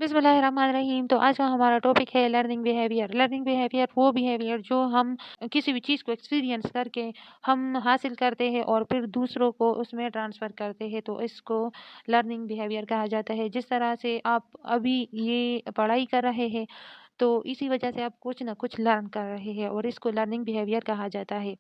बिस्मिल्लाहिर्रहमानिर्रहीम। तो आज का हमारा टॉपिक है लर्निंग बिहेवियर। लर्निंग बिहेवियर वो बिहेवियर जो हम किसी भी चीज़ को एक्सपीरियंस करके हम हासिल करते हैं और फिर दूसरों को उसमें ट्रांसफ़र करते हैं, तो इसको लर्निंग बिहेवियर कहा जाता है। जिस तरह से आप अभी ये पढ़ाई कर रहे हैं, तो इसी वजह से आप कुछ ना कुछ लर्न कर रहे हैं और इसको लर्निंग बिहेवियर कहा जाता है।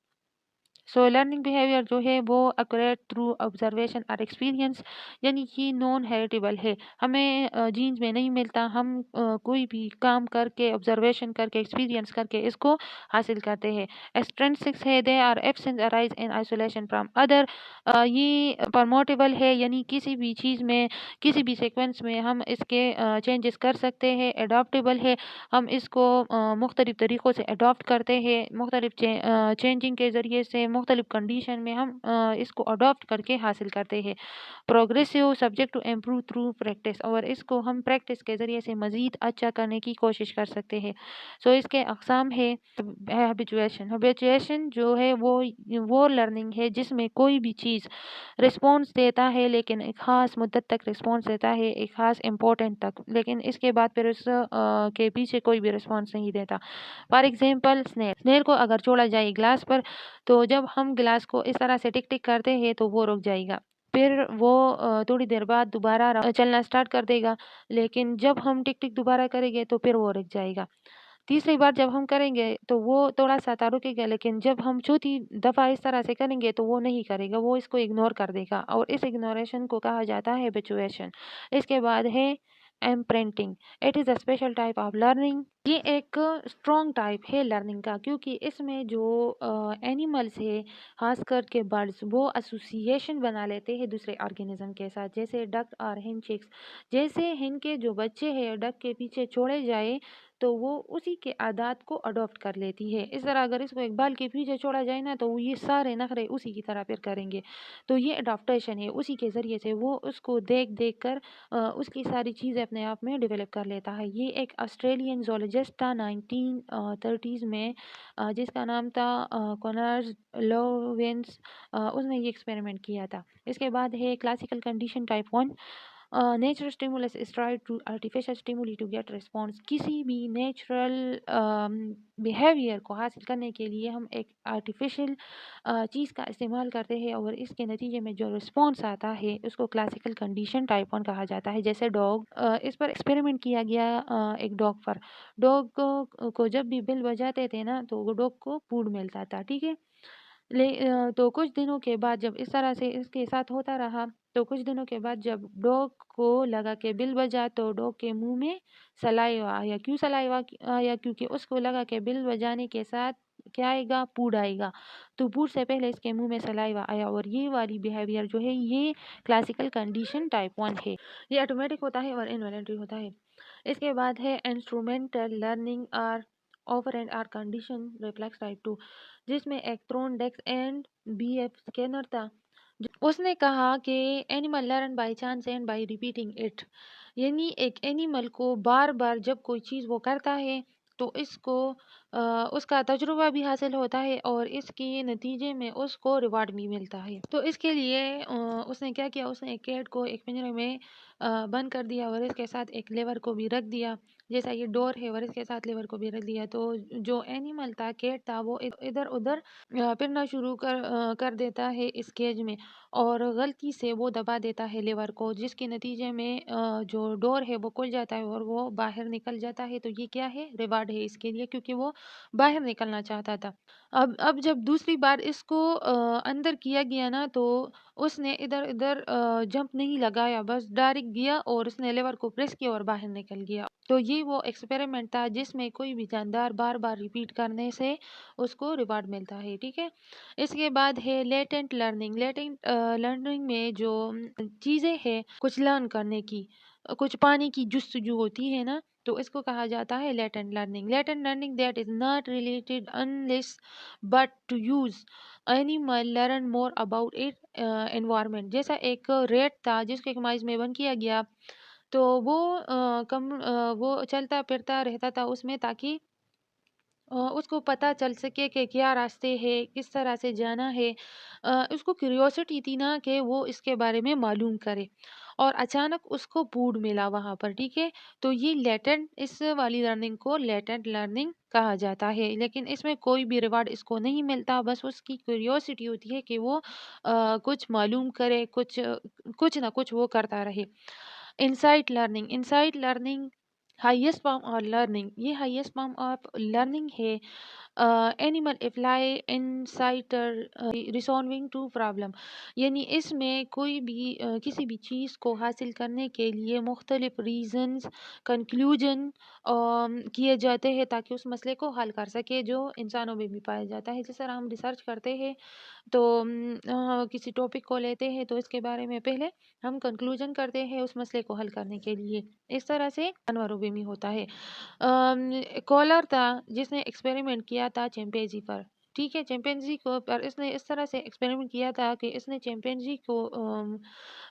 लर्निंग बिहेवियर जो है वो अक्वायर्ड थ्रू ऑब्जर्वेशन और एक्सपीरियंस, यानी कि नॉन हेरिटेबल है। हमें जीन्स में नहीं मिलता, हम कोई भी काम करके ऑब्जर्वेशन करके एक्सपीरियंस करके इसको हासिल करते हैं। एक्सट्रिंसिक्स है, they are absent arise in isolation from other. ये प्रमोटेबल है, यानी किसी भी चीज़ में किसी भी सीक्वेंस में हम इसके चेंजेस कर सकते हैं। एडॉप्टेबल है, हम इसको मुख्तलिफ तरीक़ों से अडॉप्ट करते हैं, मुख्तलिफ चेंजिंग के ज़रिए से मुख्तलिफ कंडीशन में हम इसको अडॉप्ट करके हासिल करते हैं। Progressive, subject to improve through practice, और इसको हम प्रैक्टिस के ज़रिए से मज़ीद अच्छा करने की कोशिश कर सकते हैं। इसके अक़साम है हैबिचुएशन। हैबिचुएशन जो है वो लर्निंग है जिसमें कोई भी चीज़ रिस्पॉन्स देता है, लेकिन एक ख़ास मुद्दत तक रिस्पॉन्स देता है, एक ख़ास इम्पोर्टेंट तक, लेकिन इसके बाद फिर उस के पीछे कोई भी रिस्पॉन्स नहीं देता। फॉर एग्ज़ाम्पल स्नेल को अगर छोड़ा जाए ग्लास पर, तो जब हम ग्लास को इस तरह से टिक टिक करते हैं तो वो रुक जाएगा। फिर वो थोड़ी देर बाद दोबारा चलना स्टार्ट कर देगा, लेकिन जब हम टिक टिक दोबारा करेंगे तो फिर वो रुक जाएगा। तीसरी बार जब हम करेंगे तो वो थोड़ा-सा रुकेगा, लेकिन जब हम चौथी दफ़ा इस तरह से करेंगे तो वो नहीं करेगा, वो इसको इग्नोर कर देगा, और इस इग्नोरेशन को कहा जाता है हैबिचुएशन। इसके बाद है imprinting. It is a special type of learning. ये एक स्ट्रॉन्ग टाइप है लर्निंग का, क्योंकि इसमें जो एनिमल्स है, ख़ास करके बर्ड्स, वो एसोसिएशन बना लेते हैं दूसरे ऑर्गेनिज़्म के साथ, जैसे डक और हेन चिक्स। जैसे हेन के जो बच्चे हैं डक के पीछे छोड़े जाए, तो वो उसी के आदात को अडॉप्ट कर लेती है। इस तरह अगर इसको एक बाल के पीछे छोड़ा जाए ना, तो वो ये सारे नखरे उसी की तरह फिर करेंगे। तो ये अडॉप्टेशन है, उसी के ज़रिए से वो उसको देख-देख कर उसकी सारी चीज़ें अपने आप में डेवलप कर लेता है। ये एक ऑस्ट्रेलियन ज़ूलॉजिस्ट था 1930s में, जिसका नाम था कॉनर्स लोवेंस। उसने ये एक्सपेरिमेंट किया था। इसके बाद है classical condition type 1। Natural stimulus is try to artificial stimuli to get response. किसी भी नेचुरल बिहेवियर को हासिल करने के लिए हम एक आर्टिफिशियल चीज़ का इस्तेमाल करते हैं, और इसके नतीजे में जो रिस्पॉन्स आता है उसको क्लासिकल कंडीशन टाइप 1 कहा जाता है। जैसे डॉग, इस पर एक्सपेरिमेंट किया गया एक डॉग पर। डॉग को जब भी बिल बजाते थे ना, तो वो डॉग को फूड मिलता था, ठीक है। तो कुछ दिनों के बाद जब इस तरह से इसके साथ होता रहा, तो कुछ दिनों के बाद जब डॉग को लगा कि बिल बजा, तो डॉग के मुंह में सलाइवा आया। क्यों सलाइवा आया? क्योंकि उसको लगा कि बिल बजाने के साथ क्या आएगा? फूड आएगा। तो फूड से पहले इसके मुंह में सलाइवा आया, और ये वाली बिहेवियर जो है ये क्लासिकल कंडीशन टाइप 1 है। ये ऑटोमेटिक होता है और इनवॉलंटरी होता है। इसके बाद है इंस्ट्रूमेंटल लर्निंग और ऑपरेंट और कंडीशन रिफ्लेक्स टाइप 2, जिसमें एक थ्रोनडेक्स एंड बीएफ स्कैनर था। उसने कहा कि animal learn by chance and bye repeating it, यानी एक एनिमल को बार बार जब कोई चीज़ वो करता है, तो इसको उसका तजुर्बा भी हासिल होता है, और इसके नतीजे में उसको रिवार्ड भी मिलता है। तो इसके लिए उसने क्या किया, उसने एक कैट को एक पिंजरे में बंद कर दिया, और इसके साथ एक लेवर को भी रख दिया। जैसा ये डोर है, और इसके साथ लेवर को भी रख दिया, तो जो एनिमल था, कैट था, वो इधर उधर फिरना शुरू कर देता है इस केज में, और गलती से वो दबा देता है लेवर को, जिसके नतीजे में जो डोर है वो खुल जाता है और वो बाहर निकल जाता है। तो ये क्या है? रिवार्ड है इसके लिए, क्योंकि वो बाहर निकलना चाहता था। अब जब दूसरी बार इसको अंदर किया गया ना, तो उसने इधर-उधर जंप नहीं लगाया, बस डायरेक्ट गया और उसने लेवर को प्रेस किया और बाहर निकल गया। तो ये वो एक्सपेरिमेंट था जिसमें कोई भी जानदार बार-बार रिपीट करने से उसको रिवार्ड मिलता है, ठीक है? इसके बाद है लेटेंट लर्निंग। लेटेंट लर्निंग में जो चीज़ें हैं कुछ लर्न करने की, कुछ पाने की जुस्तजू होती है ना, तो इसको कहा जाता है latent learning. Latent learning that is not related unless but to use animal learn more about it environment. जैसा एक रेट था जिसको एक माइज में बंद किया गया, तो वो वो चलता फिरता रहता था उसमें, ताकि उसको पता चल सके कि क्या रास्ते हैं, किस तरह से जाना है। उसको क्यूरियोसिटी थी ना कि वो इसके बारे में मालूम करे और अचानक उसको बूट मिला वहाँ पर, ठीक है? तो ये लेटेंट इस वाली लर्निंग को लेटेंट लर्निंग कहा जाता है, लेकिन इसमें कोई भी रिवार्ड इसको नहीं मिलता, बस उसकी क्यूरियोसिटी होती है कि वो कुछ मालूम करे, कुछ ना कुछ वो करता रहे। Insight learning highest form of learning, ये हाईएस्ट फॉर्म ऑफ लर्निंग है। Animal apply insight resolving to problem, यानी इसमें कोई भी किसी भी चीज़ को हासिल करने के लिए मुख्तलिफ रीजंस कंक्लूजन किए जाते हैं ताकि उस मसले को हल कर सके, जो इंसानों में भी पाया जाता है। जिस तरह हम रिसर्च करते हैं तो किसी टॉपिक को लेते हैं तो इसके बारे में पहले हम कंक्लूजन करते हैं उस मसले को हल करने के लिए। इस तरह से जानवरों में भी होता है। कॉलर था जिसने एक्सपेरिमेंट किया था चिंपैंजी पर, ठीक है? चिंपैंजी को पर इसने इस तरह से एक्सपेरिमेंट किया था कि इसने चिंपैंजी को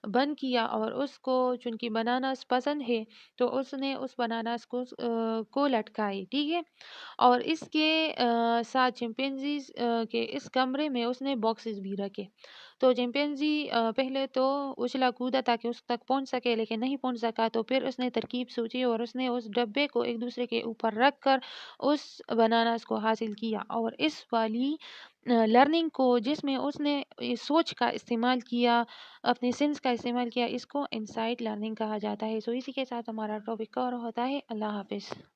बंद किया और उसको चूंकि बनानास पसंद है तो उसने उस बनानास को लटकाए, ठीक है? और इसके साथ चिंपैंजीज़ के इस कमरे में उसने बॉक्सेस भी रखे। तो चिंपैंजी पहले तो उछला कूदा ताकि उस तक पहुँच सके, लेकिन नहीं पहुँच सका, तो फिर उसने तरकीब सोची और उसने उस डब्बे को एक दूसरे के ऊपर रख कर उस बनानास को हासिल किया। और इस वाली लर्निंग को जिसमें उसने सोच का इस्तेमाल किया, अपने सेंस का इस्तेमाल किया, इसको इनसाइट लर्निंग कहा जाता है। सो इसी के साथ हमारा टॉपिक कवर होता है। अल्लाह हाफ़िज़।